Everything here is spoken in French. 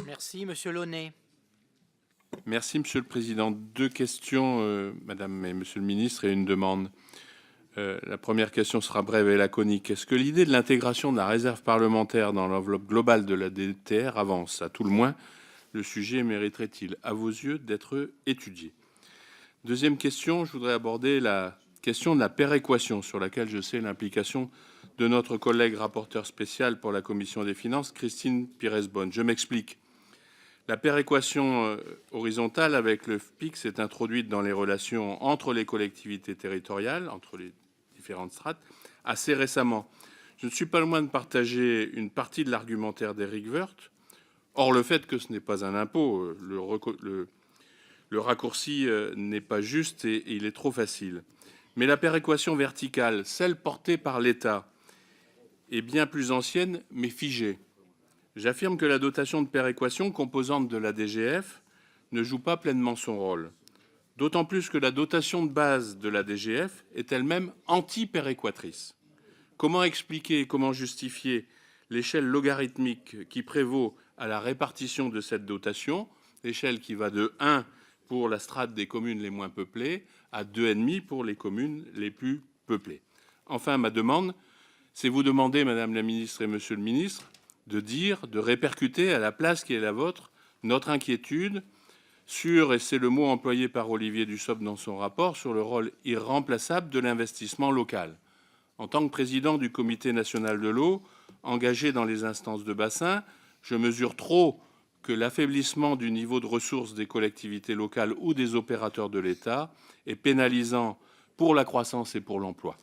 Merci, Monsieur Launay. Merci, Monsieur le Président. Deux questions, Madame et Monsieur le Ministre, et une demande. La première question sera brève et laconique. Est-ce que l'idée de l'intégration de la réserve parlementaire dans l'enveloppe globale de la DETR avance? À tout le moins, le sujet mériterait-il, à vos yeux, d'être étudié? Deuxième question, je voudrais aborder la question de la péréquation, sur laquelle je sais l'implication de notre collègue rapporteur spécial pour la Commission des Finances, Christine Pires-Beaune. Je m'explique. La péréquation horizontale avec le FPIC s'est introduite dans les relations entre les collectivités territoriales, entre les différentes strates, assez récemment. Je ne suis pas loin de partager une partie de l'argumentaire d'Éric Woerth. Or, le fait que ce n'est pas un impôt, le raccourci n'est pas juste et il est trop facile. Mais la péréquation verticale, celle portée par l'État, est bien plus ancienne, mais figée. J'affirme que la dotation de péréquation, composante de la DGF, ne joue pas pleinement son rôle. D'autant plus que la dotation de base de la DGF est elle-même anti-péréquatrice. Comment expliquer et comment justifier l'échelle logarithmique qui prévaut à la répartition de cette dotation, l'échelle qui va de 1 pour la strate des communes les moins peuplées à 2,5 pour les communes les plus peuplées? Enfin, ma demande, c'est vous demander, Madame la Ministre et Monsieur le Ministre, de répercuter à la place qui est la vôtre notre inquiétude sur, et c'est le mot employé par Olivier Dussopt dans son rapport, sur le rôle irremplaçable de l'investissement local. En tant que président du Comité national de l'eau, engagé dans les instances de bassin, je mesure trop que l'affaiblissement du niveau de ressources des collectivités locales ou des opérateurs de l'État est pénalisant pour la croissance et pour l'emploi.